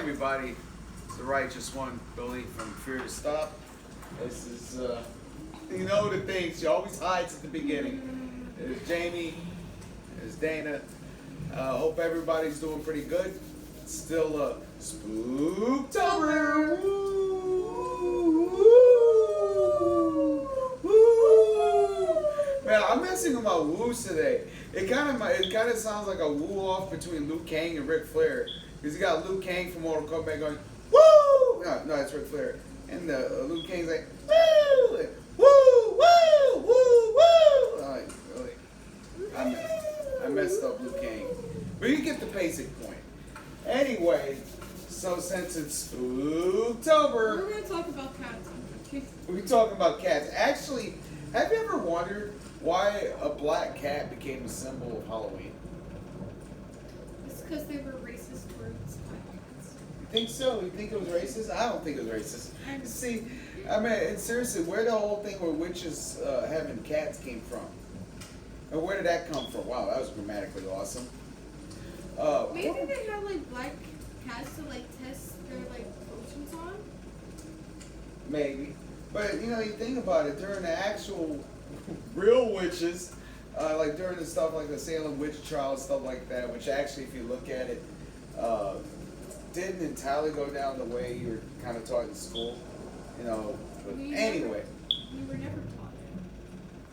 everybody. It's the righteous one, Billy from Fear to Stop. This is, you know the things. She always hides at the beginning. There's Jamie. There's Dana. Hope everybody's doing pretty good. It's still Spooktober. Man, I'm messing with my woos today. It kind of sounds like a woo off between Liu Kang and Ric Flair, because you got Liu Kang from Mortal Kombat going woo. No, it's Ric Flair, and Liu Kang's like woo, like, woo, woo, woo, woo. Like, really, I messed up Liu Kang, but you get the basic point. Anyway, so since it's Spooktober, we're gonna talk about cats. we're talking about cats. Actually, have you ever wondered why a black cat became a symbol of Halloween? It's because they were racist towards black cats. You think so? You think it was racist? I don't think it was racist. See, I mean, and seriously, where the whole thing where witches having cats came from? And where did that come from? Wow, that was grammatically awesome. Maybe they had like black cats to like test their like potions on. Maybe. But, you know, you think about it, during the actual real witches, like during the stuff like the Salem witch trial, stuff like that, which actually, if you look at it, didn't entirely go down the way you were kind of taught in school, you know. But anyway. You were never taught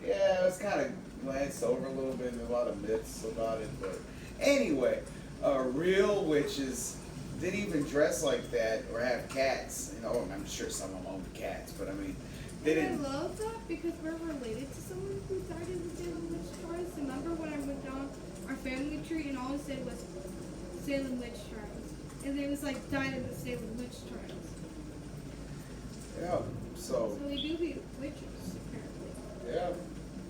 it. Yeah, it was kind of glanced over a little bit, and a lot of myths about it. But anyway, real witches didn't even dress like that or have cats. You know, I'm sure some of them owned cats, but I mean, they didn't. I love that because we're related to someone who died in the Salem witch trials. Remember when I went down our family tree and all it said was Salem witch trials, and they was like died in the Salem witch trials. Yeah. So they do be witches apparently. Yeah,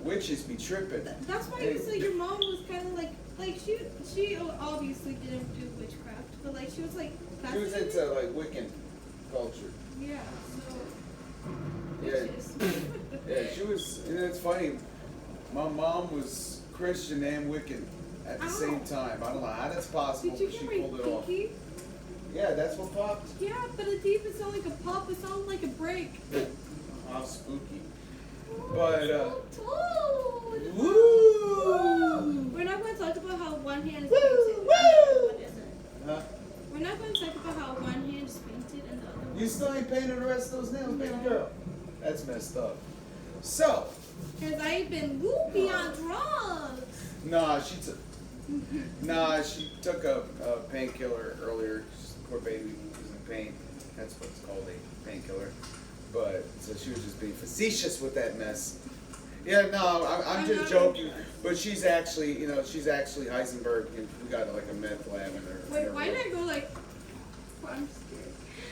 witches be tripping. That's why you said your mom was kind of like she obviously didn't do witchcraft, but like she was like she was into like Wiccan culture. Yeah. So. Yeah, yeah, she was. You know, it's funny. My mom was Christian and Wiccan at the same time. I don't know how that's possible, Did but you she hear pulled it my off. pinky? Yeah, that's what popped. Yeah, but it didn't even sound like a pop. It sounded like a break. How spooky. But woo! We're not going to talk about how one hand is painted. What is it? Huh? We're not going to talk about how one hand is painted and the other one. You still ain't painted the rest of those nails, baby girl. That's messed up. So. Because I've been loopy on drugs. She took a painkiller earlier. Poor baby was in pain. That's what it's called, a painkiller. But so she was just being facetious with that mess. Yeah, no, I'm just joking. But she's actually, you know, Heisenberg. And we got like a meth lab in her. Wait, why did I go like? I'm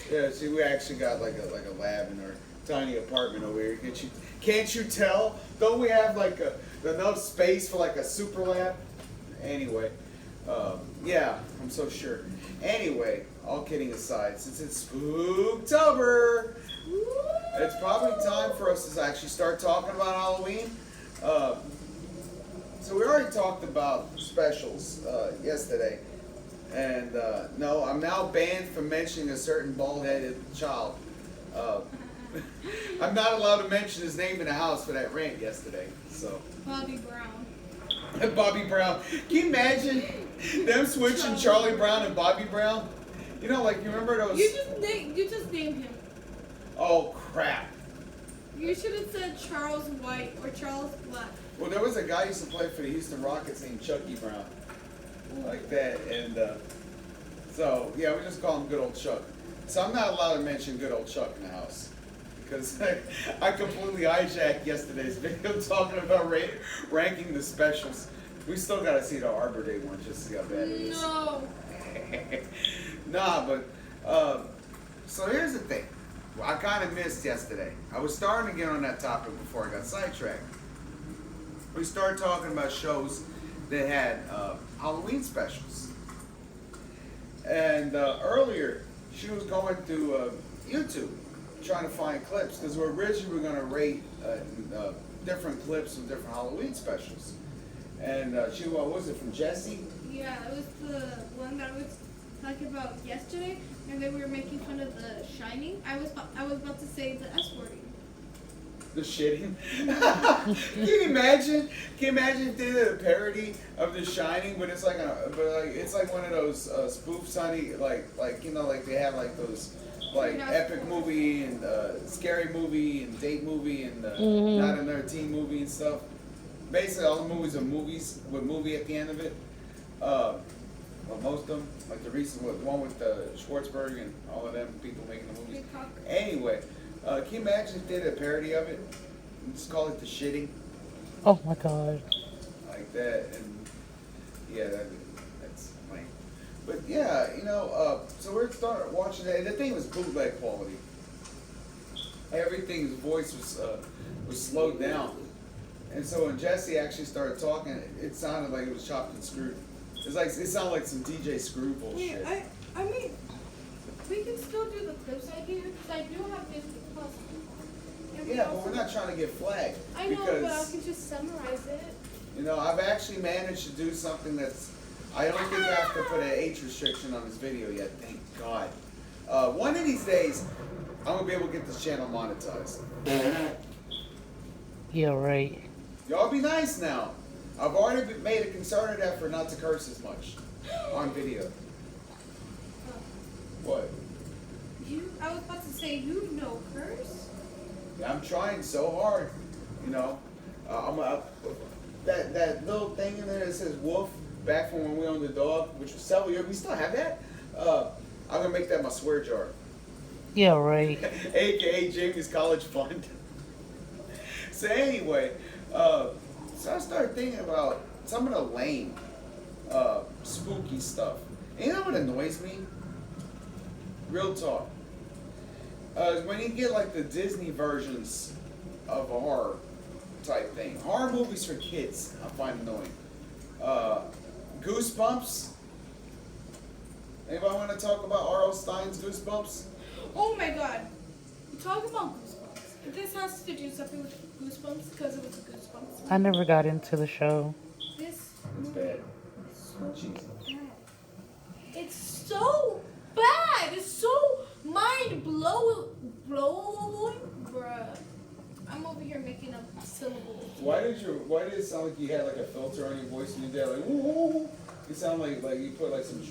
scared. Yeah, we actually got like a lab in her tiny apartment over here. Can't you tell? Don't we have like enough space for like a super lab? Anyway, yeah, I'm so sure. Anyway, all kidding aside, since it's Spooktober, it's probably time for us to actually start talking about Halloween. So we already talked about specials yesterday, and no, I'm now banned from mentioning a certain bald-headed child. I'm not allowed to mention his name in the house for that rant yesterday. So Bobby Brown. Bobby Brown. Can you imagine them switching Charlie Brown and Bobby Brown? You know, like you remember those? You just named him. Oh crap! You should have said Charles White or Charles Black. Well, there was a guy who used to play for the Houston Rockets named Chucky Brown, like that, and so yeah, we just call him Good Old Chuck. So I'm not allowed to mention Good Old Chuck in the house because I completely hijacked yesterday's video talking about ranking the specials. We still got to see the Arbor Day one just to see how bad it is. No. Nah, but so here's the thing. Well, I kind of missed yesterday. I was starting to get on that topic before I got sidetracked. We started talking about shows that had Halloween specials. And earlier, she was going through YouTube trying to find clips because we originally were going to rate different clips of different Halloween specials. And what was it, from Jessie? Yeah, it was the one that was talking about yesterday, and then we were making fun of The Shining. I was about to say the S wording. The shitting. Can you imagine? Can you imagine if they did a parody of The Shining, but it's like it's like one of those spoofs, honey, like you know, like they have like those like epic movie and scary movie and date movie and not another teen movie and stuff. Basically, all the movies are movies with movie at the end of it. Well, most of them, like the recent one with Schwartzberg and all of them people making the movies. Anyway. Can you imagine if they did a parody of it? And just call it The Shitting? Oh my god. Like that, and yeah, that's lame. But yeah, you know, so we're starting watching that, and the thing was bootleg quality. Everything's voice was slowed down, and so when Jesse actually started talking, it sounded like it was chopped and screwed. It sounded like some DJ Screw bullshit. Yeah, I mean, we can still do the clips I hear because I do have Disney Plus. Yeah, but we're not trying to get flagged. I know, but I can just summarize it. You know, I've actually managed to do something that's. I don't think I have to put an age restriction on this video yet. Thank God. One of these days, I'm gonna be able to get this channel monetized. Yeah, right. Y'all be nice now. I've already made a concerted effort not to curse as much on video. What? I was about to say you know curse. Yeah, I'm trying so hard. You know, that little thing in there that says wolf back from when we owned the dog, which was several years. We still have that. I'm gonna make that my swear jar. Yeah, right. AKA Jamie's college fund. So anyway, so I started thinking about some of the lame, spooky stuff. And you know what annoys me? Real talk. When you get like the Disney versions of a horror type thing. Horror movies for kids, I find annoying. Goosebumps. Anybody want to talk about R.L. Stein's Goosebumps? Oh my god. Talk about Goosebumps. This has to do something with Goosebumps because it was a Goosebumps. I never got into the show. This It's movie bad. is so Jesus. bad. It's so bad. It's so mind-blowing. Bruh. I'm over here making up syllables. Why did it sound like you had like a filter on your voice and you did like woo? It sounded like you put like some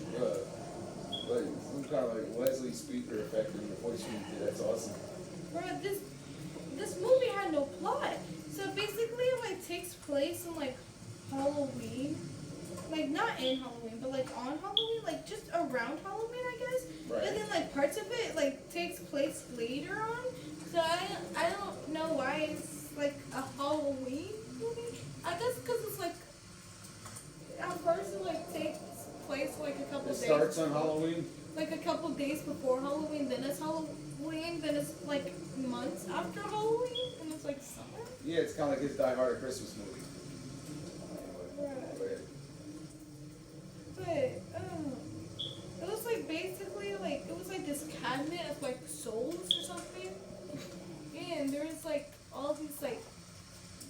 kind of like Leslie speaker effect in your voice when you did. That's awesome. Bruh, this movie had no plot. So basically it like takes place in like Halloween. Like not in Halloween, but like on Halloween, like just around Halloween, I guess. Right. And then like parts of it like takes place later on. So I don't know why it's like a Halloween movie. I guess because it's like at first it like takes place like a couple It days. starts on Halloween. Like a couple days before Halloween, then it's Halloween, then it's like months after Halloween, and it's like summer. Yeah, it's kind of like his Die Hard Christmas movie. Right. But it was like basically like it was like this cabinet of like souls or something, and there was like all these like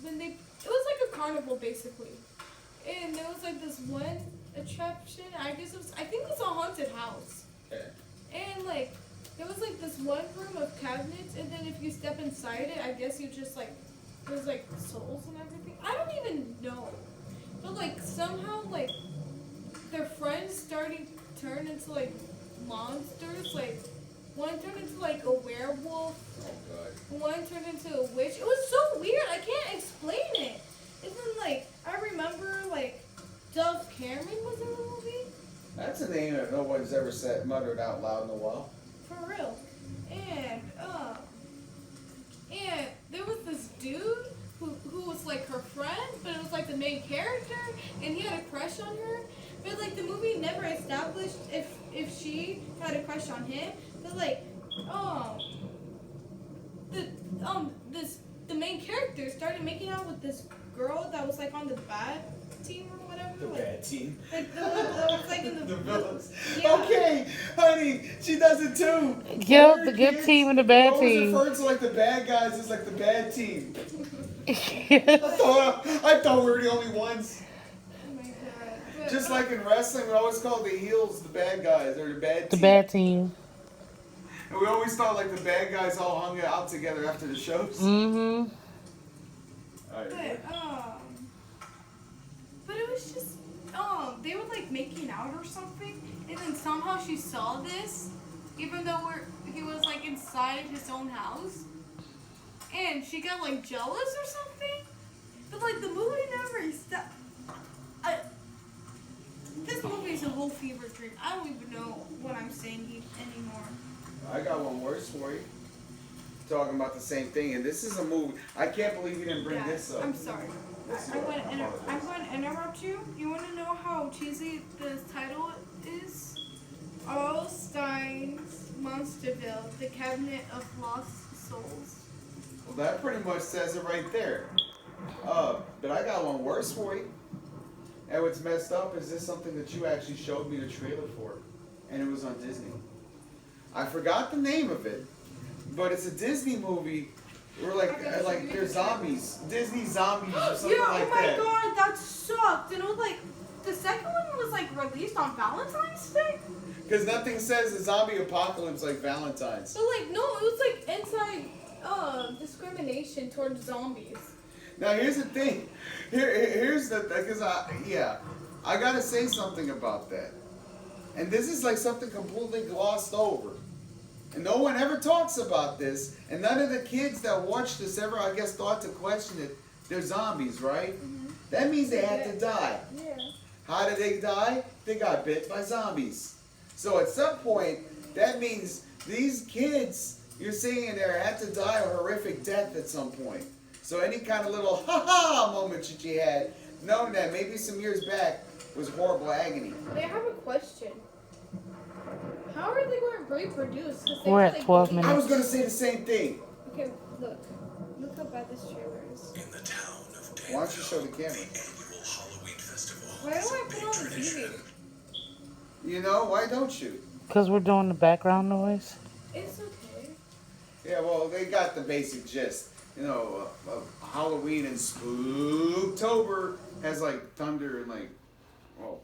it was like a carnival basically, and there was like this one attraction. I think it was a haunted house. Okay. And like there was like this one room of cabinets, and then if you step inside it, I guess you just like there's like souls and everything. I don't even know, but like somehow like their friends starting to turn into like monsters. Like one turned into like a werewolf. Oh God. One turned into a witch. It was so weird. I can't explain it. And then like I remember like Dove Cameron was in the movie. That's a name that no one's ever muttered out loud in a while. For real. And there was this dude who was like her friend, but it was like the main character, and he had a crush on her. But like the movie never established if she had a crush on him. But like the main character started making out with this girl that was like on the bad team or whatever. The like, bad team. Like the one that was like in the The villains. Yeah. Okay, honey, she does it too. Yep, the good team and the bad Always team. referred to like the bad guys as like the bad team. I thought we were the only ones. Oh my god. Just like in wrestling, we always call the heels the bad guys or the bad The team. bad team. And we always thought like the bad guys all hung out together after the shows. Mm-hmm. But it was just, they were like making out or something, and then somehow she saw this, even though he was like inside his own house, and she got like jealous or something. But like the movie never stopped. This movie is a whole fever dream. I don't even know what I'm saying anymore. I got one worse for you. Talking about the same thing, and this is a movie. I can't believe you didn't bring this up. I'm sorry. I'm going to interrupt you. You want to know how cheesy the title is? All Stein's Monsterville, the Cabinet of Lost Souls. Well, that pretty much says it right there. But I got one worse for you. And what's messed up is this something that you actually showed me the trailer for, and it was on Disney. I forgot the name of it, but it's a Disney movie where like they're zombies, Disney zombies or something like that. Oh my god, that sucked. And it was like the second one was like released on Valentine's Day. Because nothing says a zombie apocalypse like Valentine's. But like no, it was like anti discrimination towards zombies. Now here's the thing. Here's the because I gotta say something about that. And this is like something completely glossed over. And no one ever talks about this. And none of the kids that watch this ever, I guess, thought to question it. They're zombies, right? Mm-hmm. That means they had to die. Yeah. How did they die? They got bit by zombies. So at some point, that means these kids you're seeing there had to die a horrific death at some point. So any kind of little ha-ha moment that you had, knowing that maybe some years back was horrible agony. I have a question. How are they going to reproduce? We're at 12 minutes. I was going to say the same thing. Okay, look. Look how bad this trailer is. In the town of Danville, Why don't you show the camera? annual Halloween festival Why don't is I a put big on the tradition. TV? You know, why don't you? Because we're doing the background noise. It's okay. Yeah, well, they got the basic gist. You know, Halloween and Spooktober has like thunder and like, well,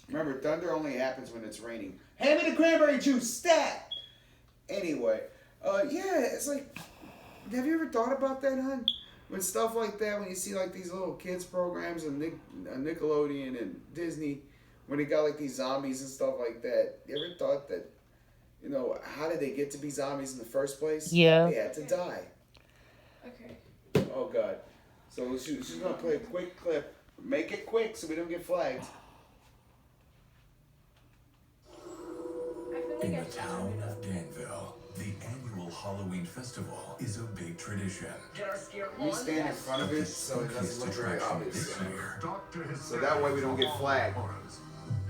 remember, thunder only happens when it's raining. Hand me the cranberry juice, stat! Anyway, yeah, it's like, have you ever thought about that, hon? When stuff like that, when you see like these little kids programs on Nickelodeon and Disney, when they got like these zombies and stuff like that, you ever thought that, you know, how did they get to be zombies in the first place? Yeah. They had to die. Okay. Oh, God. So she's going to play a quick clip. Make it quick so we don't get flagged. In the town of Danville, the annual Halloween festival is a big tradition. We stand in front of it so it doesn't look very Attraction obvious. this year. So that way we don't get flagged.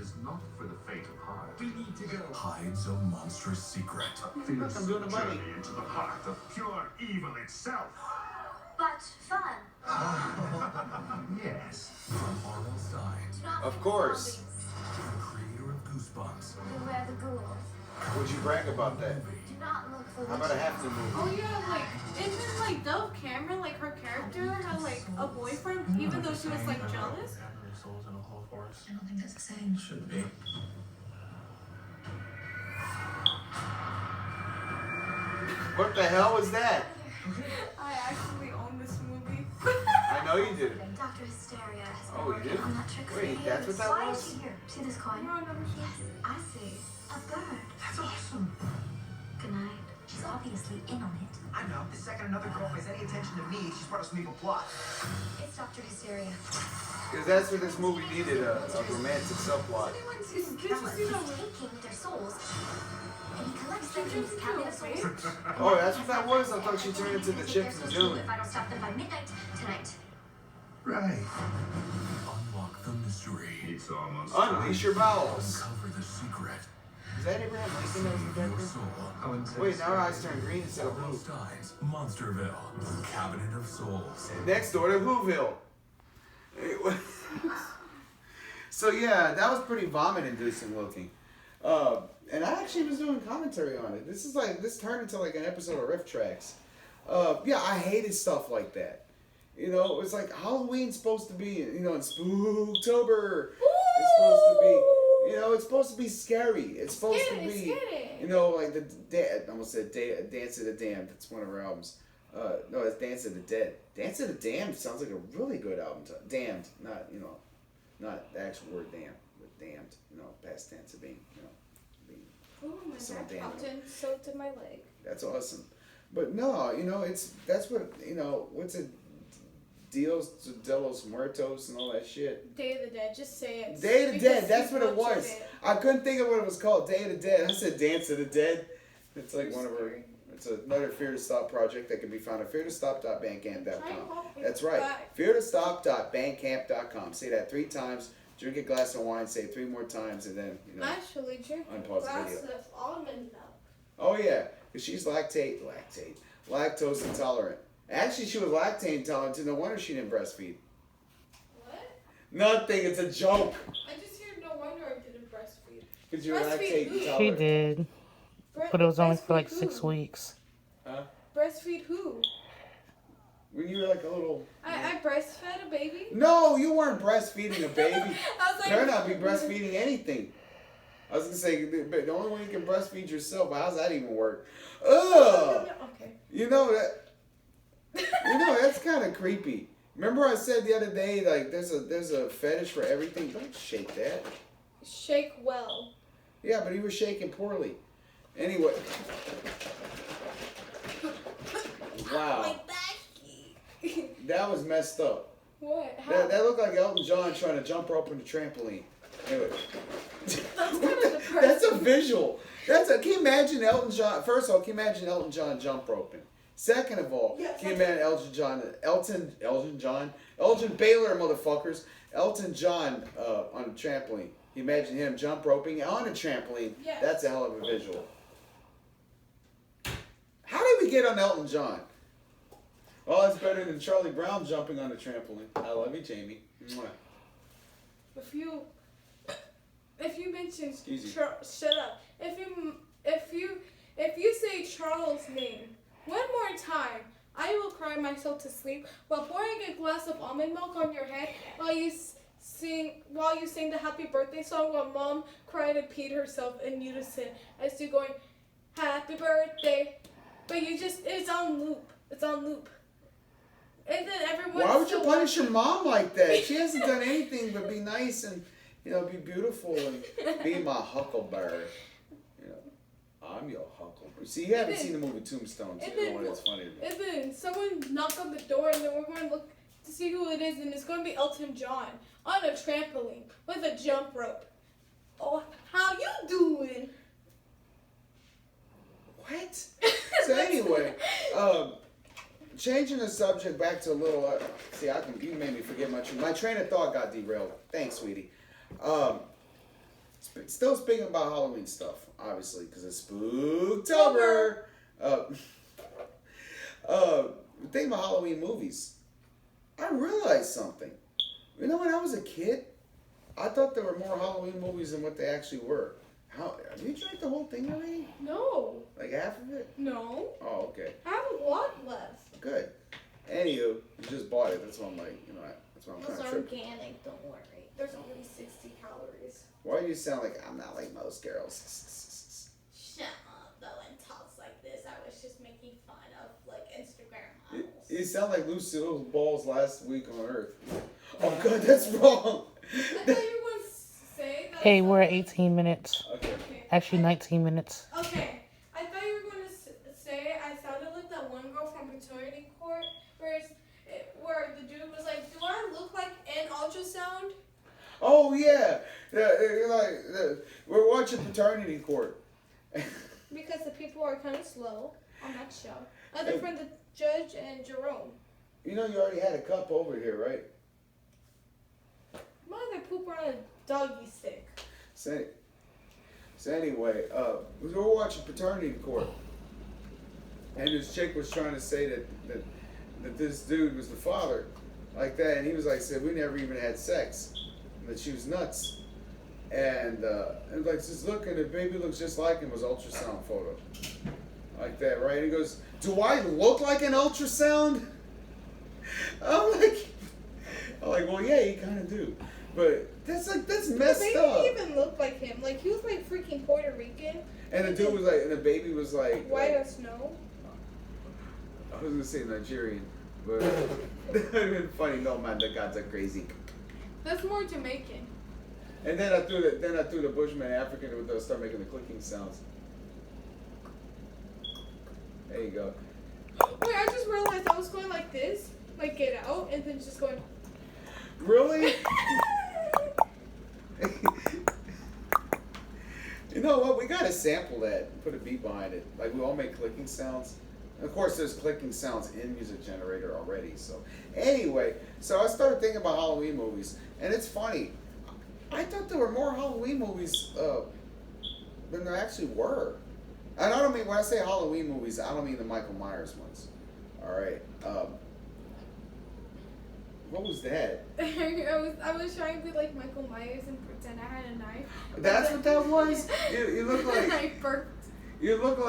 Is not for the faint of heart. We need to go. Hides a monstrous secret. Look, I'm doing a bunny. Journey into the heart of pure evil itself. But fun. Yes. From R.L. Stein, Of course. the creator of Goosebumps, Beware the ghouls. Would you brag about that? Do not look for How about a half the movie? Oh yeah, like isn't like Dove Cameron, like her character had like a boyfriend even though she was like jealous? I don't think that's the same. should be. What the hell was that? I actually own this movie. I know you did. Dr. Hysteria has been Oh, you working did? on that trick for Wait, years. that's what that Why was? is she here? See this coin? No, I never Yes, should. I see. A bird. That's awesome. Good night. She's obviously in on it. I know. The second another girl pays any attention to me, she's part of some evil plot. It's Dr. Hysteria. Because that's what this movie needed, a romantic subplot. Everyone's Did you see that one? taking their souls. And he collects them in his cabinet of souls. Oh, that's what that was? I thought she turned into the chip from Zoom. If I don't stop them by midnight tonight. Right. Unlock the mystery. It's almost Unleash your bowels. Uncover the secret. Is that Abraham Lincoln that was in Save your background? soul. Wait, now her eyes turn green instead of R.L. blue. Stein's Monsterville, the Cabinet of Souls. Next door to Whoville. So yeah, that was pretty vomit-inducing looking. And I actually was doing commentary on it. This turned into like an episode of Riff Tracks. Yeah, I hated stuff like that. You know, it's like Halloween's supposed to be, you know, in Spooktober. It's supposed to be, it's supposed to be scary. It's supposed to be, Scary. like I almost said Dance of the Damned. That's one of her albums. No, it's Dance of the Dead. Dance of the Damned sounds like a really good album. Damned, not the actual word damn, but damned. Past tense of being, being. Oh, my So back damn. popped in, so did my leg. That's awesome. But no, that's what, what's it? Dios de los Muertos and all that shit. Day of the Dead, just say it. Day of the Because Dead, that's you what it butchered was. it. I couldn't think of what it was called. Day of the Dead. I said Dance of the Dead. It's like one of her. It's another Fear to Stop project that can be found at feartostop.bandcamp.com. That's right. feartostop.bandcamp.com. Say that 3 times. Drink a glass of wine. Say it 3 more times, and then Actually, drink a unpause the glass video. of almond milk. Oh yeah, because she's lactose intolerant. Actually, she was lactate intolerant, too. No wonder she didn't breastfeed. What? Nothing. It's a joke. I just heard no wonder I didn't breastfeed. Because you're Breastfeed lactate who? She intolerant. did, but it was only for like 6 weeks. Huh? Breastfeed who? When you were like a little. I breastfed a baby? No, you weren't breastfeeding a baby. I was like, Better not be breastfeeding anything. I was gonna say, but the only way you can breastfeed yourself. How's that even work? Ugh. Okay. That's kind of creepy. Remember I said the other day, like there's a fetish for everything. Don't shake that. Shake well. Yeah, but he was shaking poorly. Anyway. Wow. That was messed up. What? How? That looked like Elton John trying to jump rope in the trampoline. Anyway. That's kind of depressing. That's a visual. Can you imagine Elton John? First of all, can you imagine Elton John jump roping? Second of all, can you imagine Elton Baylor, motherfuckers, Elton John on a trampoline? You imagine him jump roping on a trampoline? Yes. That's a hell of a visual. How did we get on Elton John? Oh, it's better than Charlie Brown jumping on a trampoline. I love you, Jamie. Mwah. If you mention Excuse you. shut up. If you say Charles' name one more time, I will cry myself to sleep while pouring a glass of almond milk on your head while you sing the happy birthday song while Mom cried and peed herself in unison as you going happy birthday. But it's on loop. It's on loop. And then everyone. Why would you punish your mom like that? She hasn't done anything but be nice and be beautiful and be my huckleberry. I'm your huckleberry. See, you haven't seen the movie Tombstone, so you know what it's funny. And then someone knock on the door, and then we're going to look to see who it is, and it's going to be Elton John on a trampoline with a jump rope. Oh, how you doing? What? So anyway, changing the subject back to a little. You made me forget my train of thought got derailed. Thanks, sweetie. Still speaking about Halloween stuff, obviously, because it's Spooktober. Thinking about Halloween movies, I realized something. When I was a kid, I thought there were more Halloween movies than what they actually were. Have you drank the whole thing already? No. Like half of it? No. Oh, okay. I have a lot left. Good. Anywho, you just bought it. That's why I'm like, that's why I'm Those kind are of tripping. organic, don't worry. There's only 60 calories. Why do you sound like I'm not like most girls? Shut up, no one talks like this. I was just making fun of, Instagram models. You sound like Lucille Ball's last week on Earth. Oh, God, that's wrong. I thought you were going to say that. Hey, we're at 18 minutes. Okay. Actually, 19 minutes. Okay. I thought you were going to say I sounded like that one girl from paternity court where the dude was like, do I look like an ultrasound? Oh, yeah. We're watching Paternity Court. Because the people are kind of slow on that show. Other from the judge and Jerome. You already had a cup over here, right? Mother poop on a doggy stick. So anyway, we were watching Paternity Court, and this chick was trying to say that this dude was the father, like that, and he was like, said we never even had sex, and that she was nuts, and like just look, and the baby looks just like him. Was ultrasound photo, like that, right? And he goes, do I look like an ultrasound? I'm like, well, yeah, you kind of do. But that's The messed baby up. even looked like him. Like he was like freaking Puerto Rican. And the dude was like, and the baby was like, White as snow. I was gonna say Nigerian, but that would have been funny. No man, the gods are crazy. That's more Jamaican. And then I threw the Bushman African to start making the clicking sounds. There you go. Wait, I just realized I was going like this, like get out, and then just going. Really? You know what? We gotta sample that and put a beat behind it. Like we all make clicking sounds. And of course, there's clicking sounds in Music Generator already. So anyway, so I started thinking about Halloween movies, and it's funny. I thought there were more Halloween movies than there actually were. And I don't mean when I say Halloween movies, I don't mean the Michael Myers ones. All right. What was that? I was trying to be like Michael Myers and pretend I had a knife. That's what that was. You look like. I burped. You look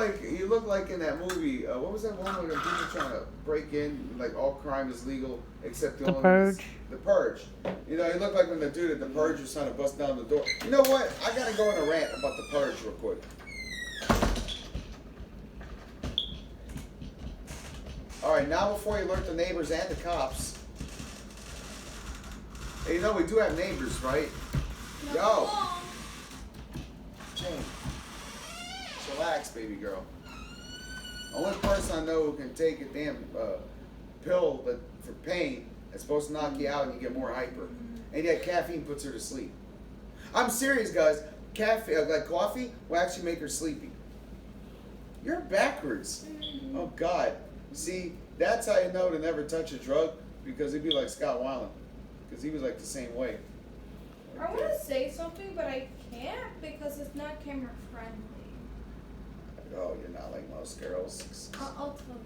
like in that movie. What was that one where the people trying to break in? Like all crime is legal except The only Purge. The Purge. You know, you look like when the dude at the Purge was trying to bust down the door. You know what? I gotta go on a rant about the Purge real quick. All right, now before you alert the neighbors and the cops. Hey, you know we do have neighbors, right? Yo. Hey. Relax, baby girl. Only person I know who can take a damn pill for pain that's supposed to knock you out and you get more hyper. And yet caffeine puts her to sleep. I'm serious, guys. Caffeine, like coffee, will actually make her sleepy. You're backwards. Oh, God. See, that's how you know to never touch a drug, because it'd be like Scott Weiland. Because he was like the same way. I want to say something, but I can't because it's not camera friendly. Oh, you're not like most girls. I'll tell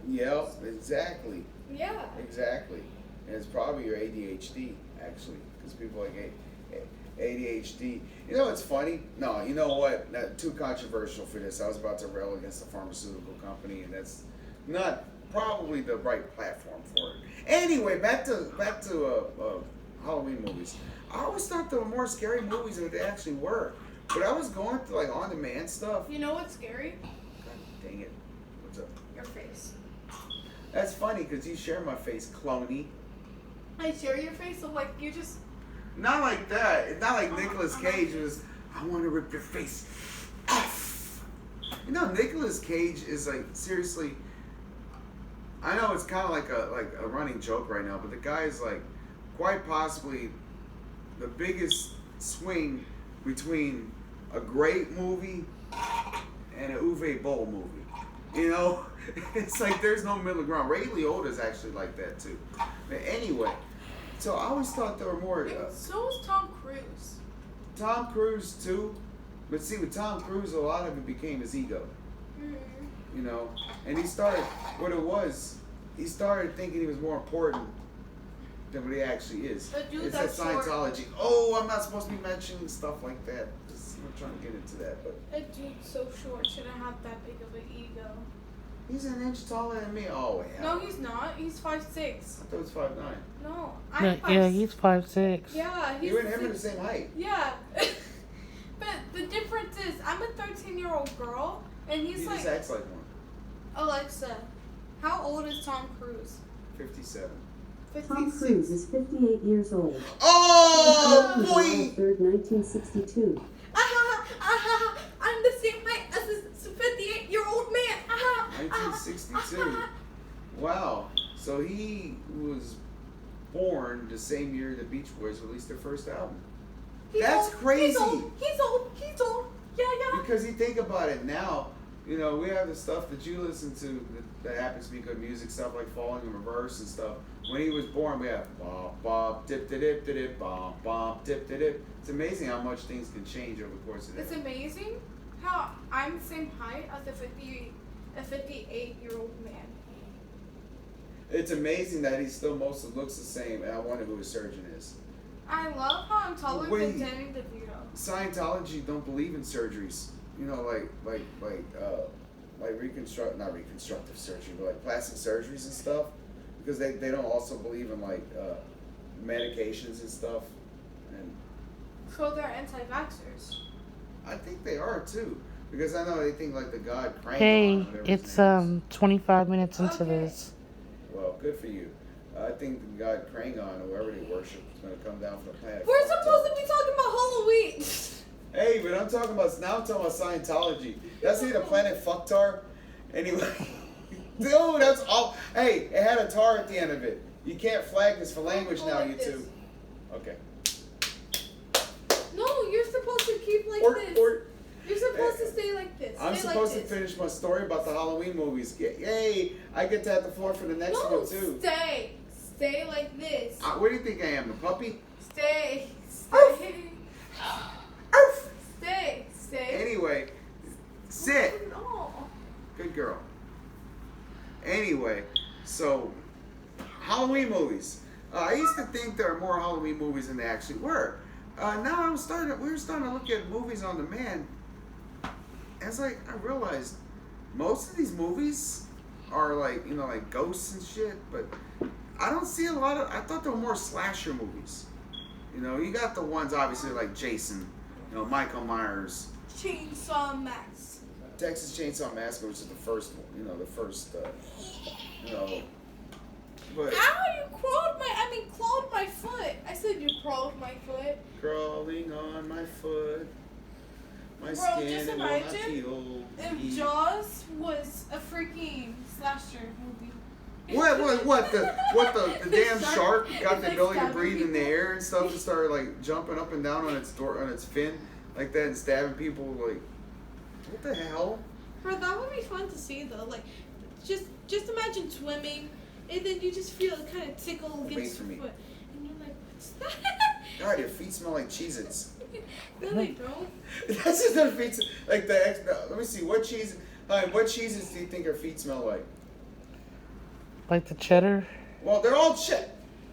you. Yep, exactly. Yeah. Exactly. And it's probably your ADHD, actually, because people like ADHD. You know what's funny? No, you know what? Not too controversial for this. I was about to rail against the pharmaceutical company, and that's not probably the right platform for it. Anyway, back to Halloween movies. I always thought there were more scary movies than they actually were. But I was going through like on-demand stuff. You know what's scary? God dang it. What's up? Your face. That's funny because you share my face, cloney. I share your face, so like you just. Not like that. It's not like Nicolas Cage was, I want to rip your face off. You know, Nicolas Cage is like, seriously, I know it's kind of like a running joke right now, but the guy is like quite possibly the biggest swing between a great movie and an Uwe Boll movie. You know, it's like there's no middle ground. Ray Liotta's actually like that too. But anyway, so I always thought there were more. So is Tom Cruise. Tom Cruise too, but see, with Tom Cruise, a lot of it became his ego. Mm-hmm. You know, and he started what it was. He started thinking he was more important than what he actually is. A dude It's that that's short. Scientology. Oh, I'm not supposed to be mentioning stuff like that. I'm not trying to get into that, but A dude so short shouldn't have that big of an ego. he's an inch taller than me. Oh, hell. No, he's not. He's 5'6". I thought he was 5'9". No, Yeah, I'm 5'6". yeah, he's 5'6". Yeah, he's. You and him are the same height. Yeah. But the difference is, I'm a 13-year-old girl, and he's He like. just acts like one. Alexa, how old is Tom Cruise? 57. Tom Cruise is 58 years old. Oh, July boy! 3rd, 1962. I'm the same height as this 58-year-old man. 1962. Wow. So he was born the same year the Beach Boys released their first album. That's old. crazy. He's old. Yeah. Because you think about it now, you know, we have the stuff that you listen to that happens to be good music, stuff like Falling in Reverse and stuff. When he was born, we have bop, bop, dip, dip, dip, dip, bop, bop, dip, dip, dip. It's amazing how much things can change over the course of the It's day. amazing how I'm the same height as a 58-year-old man. It's amazing that he still mostly looks the same, and I wonder who his surgeon is. I love how I'm taller Wait. than Danny DeVito. Scientology don't believe in surgeries. You know, like not reconstructive surgery, but like plastic surgeries and stuff, because they don't also believe in like medications and stuff, and So they're anti-vaxxers. I think they are too, because I know they think like the god Crank. Hey, it's 25 minutes into Okay. this. Well, good for you. I think the god Krangon, or whoever they worship, is going to come down from the planet. We're supposed to be talking about Halloween. Hey, but I'm talking about Scientology. That's the planet Fucktar. Anyway, dude, that's all. Hey, it had a tar at the end of it. You can't flag this for language now, like you this. two. Okay. No, you're supposed to keep like this. You're supposed to stay like this. I'm Stay supposed like to this. finish my story about the Halloween movies. Yay! I get to have the floor for the next No, one too. stay. Stay like this. What do you think I am, the puppy? Stay. Arf. Stay. Arf. Stay. Stay. Anyway, sit. No. Good girl. Anyway, so Halloween movies. I used to think there were more Halloween movies than they actually were. Now we were starting to look at movies on demand. And it's like I realized most of these movies are like like ghosts and shit, but I don't see a lot of. I thought there were more slasher movies. You got the ones obviously like Jason, Michael Myers, Chainsaw Max. Texas Chainsaw Massacre, which is the first one. But Ow, you clawed my foot. I said you crawled my foot. crawling on my foot, my Bro, skin just will not imagine heal. if Jaws was a freaking slasher movie. What the damn shark got It's the like ability to stabbing breathe in the people. air and stuff and started like jumping up and down on its fin like that and stabbing people like what the hell? Bro, that would be fun to see though. Like, just imagine swimming, and then you just feel it kind of tickle Wait against for your me. foot, and you're like, what's that? God, your feet smell like Cheez-Its. No, they don't. That's just their feet. Like let me see what cheese. What cheeses do you think her feet smell like? Like the cheddar. Well, they're all shit.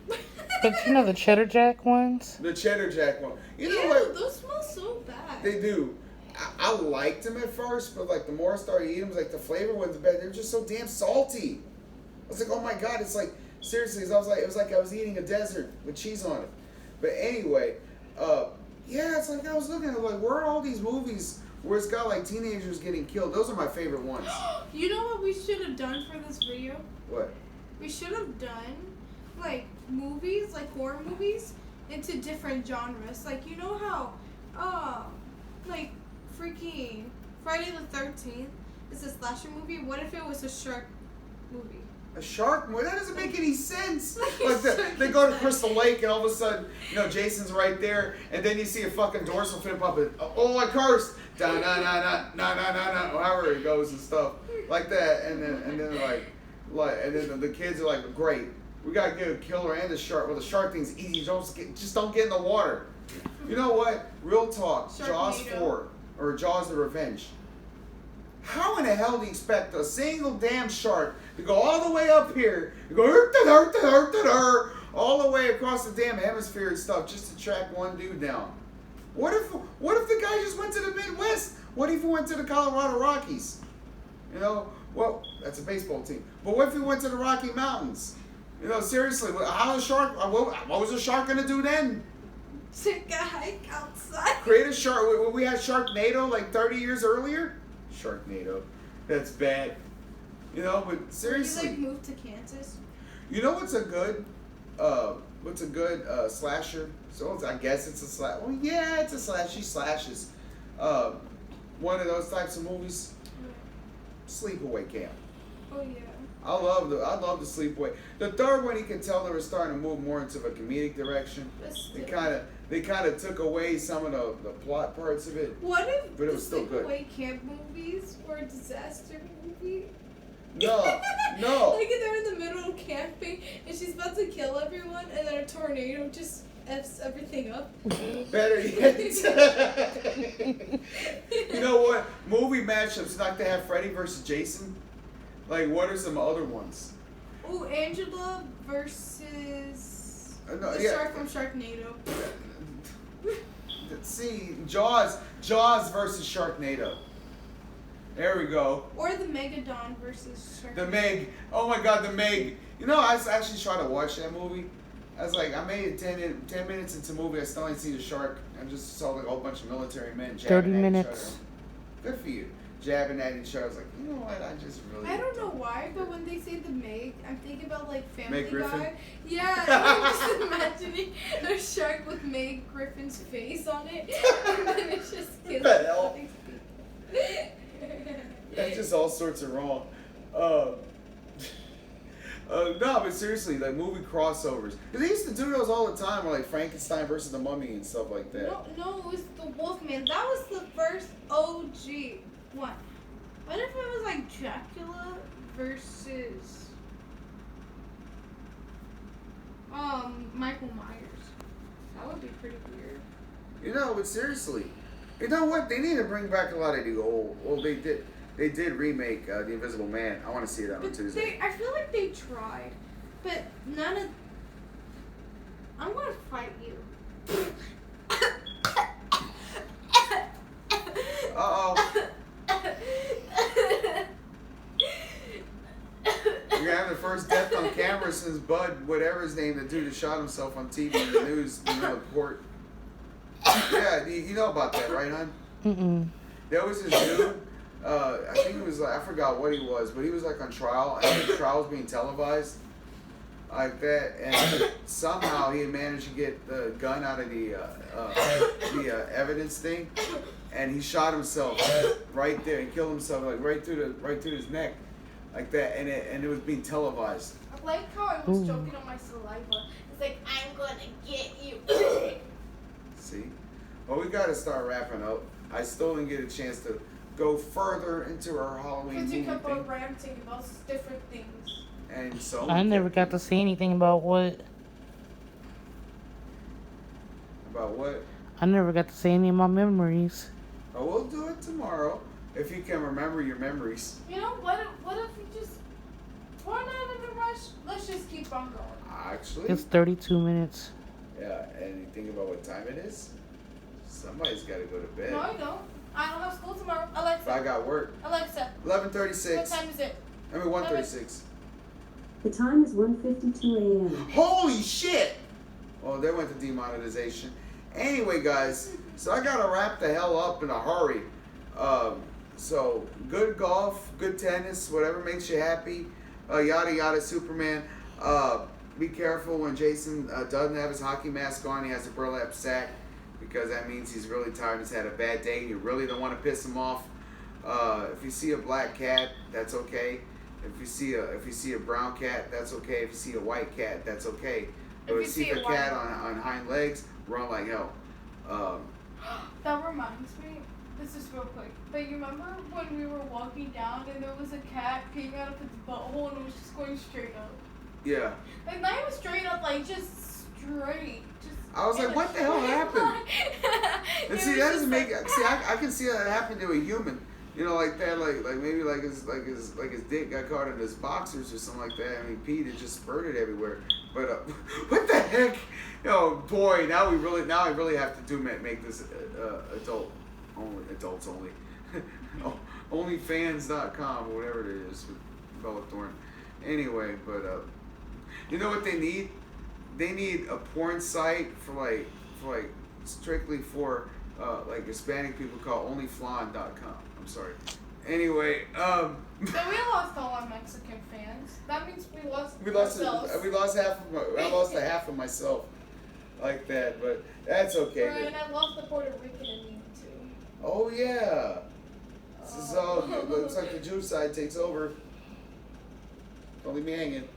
But the cheddar jack ones? The cheddar jack one. You know Ew, what? those smell so bad. They do. I liked them at first, but like the more I started eating them, like the flavor wasn't bad. They're just so damn salty. I was like, oh my god, it's like seriously. It was like I was eating a desert with cheese on it. But anyway, yeah, it's like I was looking at like where are all these movies where it's got like teenagers getting killed? Those are my favorite ones. You know what we should have done for this video? What? We should have done like movies, like horror movies, into different genres. Like you know how, like freaking Friday the 13th is a slasher movie. What if it was a shark movie? A shark movie? That doesn't make any sense. Like Like they go to Crystal Lake and all of a sudden, Jason's right there, and then you see a fucking dorsal fin pop it. Oh, I cursed. Da na na na na na na na. However it goes and stuff like that, and then and then the kids are like, great, we gotta get a killer and a shark. Well, the shark thing's easy. Just don't get in the water. You know what? Real talk. Jaws Sharknado. 4 or Jaws the Revenge. How in the hell do you expect a single damn shark to go all the way up here, and go all the way across the damn hemisphere and stuff just to track one dude down? What if the guy just went to the Midwest? What if he went to the Colorado Rockies? Well, that's a baseball team. But what if he went to the Rocky Mountains? Seriously, what was a shark gonna do then? Take a hike outside. Create a shark. We had Sharknado like 30 years earlier. Sharknado, that's bad. But seriously, You like move to Kansas? you know what's a good slasher? So I guess it's a slash. Well, yeah, it's a slash. She slashes. One of those types of movies. Sleepaway Camp. Oh yeah. I love the Sleepaway. The third one, you can tell they were starting to move more into a comedic direction. They kind of took away some of the plot parts of it. What if But it the was still good. Sleepaway Camp movies were a disaster movie? No. Like they're in the middle of camping and she's about to kill everyone and then a tornado just F's everything up. Better yet. You know what? Movie matchups like they have Freddy versus Jason. Like, what are some other ones? Oh, Angela versus No, the yeah. shark from Sharknado. See, Jaws versus Sharknado. There we go. Or the Megadon versus Shark. The Meg. Oh my God, the Meg. You know, I actually tried to watch that movie. I was like, I made it 10 minutes into the movie. I still ain't seen the shark. I just saw like a whole bunch of military men jabbing 30 at minutes. each other. Good for you. Jabbing at each other. I was like, you know what? I just really. I don't know why, but when they say the Meg, I'm thinking about like Family Meg Griffin? Guy. Yeah, I'm just imagining a shark with Meg Griffin's face on it, and then it's just killing The hell? all these people. That's just all sorts of wrong. No, but seriously, like movie crossovers. Because they used to do those all the time, like Frankenstein versus the Mummy and stuff like that. No, it was the Wolfman. That was the first OG one. What if it was like Dracula versus Michael Myers? That would be pretty weird. You know, but seriously, you know what? They need to bring back a lot of the old. Well, they did. They did remake The Invisible Man. I want to see it on But Tuesday. I feel like they tried, but none of. I'm gonna fight you. Uh-oh. We're having the first death on camera since Bud, whatever his name, the dude that shot himself on TV in the news, in the court. Yeah, you know about that, right, hon? Mm-mm. There was this dude, I think it was, like, I forgot what he was, but he was like on trial, and the trial was being televised like that, and somehow he had managed to get the gun out of the evidence thing, and he shot himself right there and killed himself like right through his neck, like that, and it was being televised. I like how I was choking on my saliva. It's like, I'm gonna get you. See? Well, we gotta start wrapping up. I still didn't get a chance to go further into our Halloween Because you movie kept on thing. ranting about different things. And so I never got to see anything about what. about what? I never got to see any of my memories. Oh, we'll do it tomorrow if you can remember your memories. You know, what if we just, we're not in a rush, let's just keep on going. Actually, It's 32 minutes. yeah. And you think about what time it is? Somebody's got to go to bed. No, I don't. I don't have school tomorrow. If I Alexa, got work. Alexa, 11:36. what time is it? I mean 1:36. The time is 1:52 a.m. Holy shit! Well, they went to demonetization. Anyway, guys, so I gotta wrap the hell up in a hurry. So good golf, good tennis, whatever makes you happy. Yada yada, Superman. Be careful when Jason doesn't have his hockey mask on. He has a burlap sack because that means he's really tired. He's had a bad day. You really don't want to piss him off. If you see a black cat, that's okay. If you see a brown cat, that's okay. If you see a white cat, that's okay. But if you see a cat on hind legs, run like hell. That reminds me, this is real quick, but you remember when we were walking down and there was a cat peeing out of its butthole and it was just going straight up? Yeah. Like, not even straight up, like, just straight. Just I was like, what the hell happened? And see, that doesn't make. See, I can see that happen to a human. You know, like that, like maybe like his dick got caught in his boxers or something like that. I mean, peed, it just spurted everywhere. But what the heck? Oh boy, now I really have to make this adults only, onlyfans.com, whatever it is with Bella Thorne. Anyway, but you know what they need? They need a porn site for like strictly for like Hispanic people called onlyflan.com. I'm sorry. Anyway, So we lost all our Mexican fans. That means we lost ourselves. I lost a half of myself like that, but that's okay. Right, and I lost the Puerto Rican in me too. Oh yeah. This is all. It looks like the Jew side takes over. Don't leave me hanging.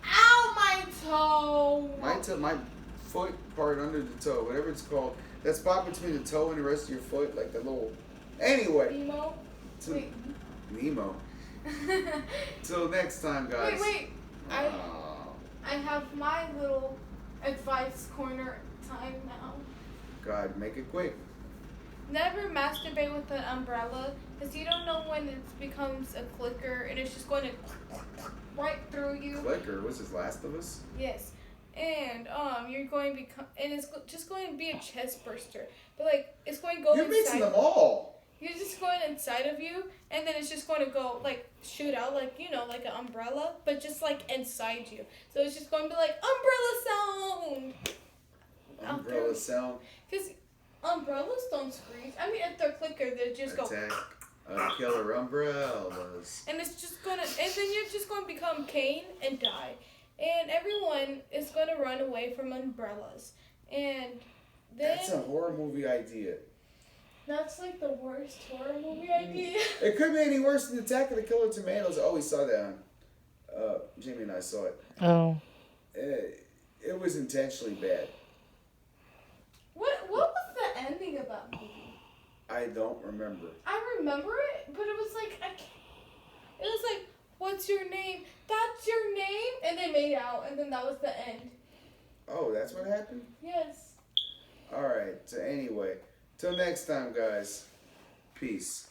Ow, my toe! My foot part under the toe, whatever it's called. That spot between the toe and the rest of your foot, like that little. Anyway. Nemo? Wait. Nemo. Till next time, guys. Wait. I have my little advice corner time now. God, make it quick. Never masturbate with an umbrella because you don't know when it becomes a clicker and it's just going to right through you. Clicker? What's this, Last of Us? Yes. And you're going to become, and it's just going to be a chest burster. But like, it's going to go You're inside. mixing them all. He's just going inside of you, and then it's just going to go like shoot out like like an umbrella, but just like inside you. So it's just going to be like umbrella sound. Umbrella sound. Because umbrellas don't screech. I mean, if they're clicker, they just go. Attack. Killer umbrellas. And it's just gonna, and then you're just gonna become Kane and die, and everyone is gonna run away from umbrellas, and then That's a horror movie idea. that's like the worst horror movie idea. It couldn't be any worse than Attack of the Killer Tomatoes. Oh, we saw that on. Jamie and I saw it. Oh. It was intentionally bad. What was the ending of that movie? I don't remember. I remember it, but it was like it was like, what's your name? That's your name, and they made out, and then that was the end. Oh, that's what happened? Yes. Alright, so anyway, till next time, guys. Peace.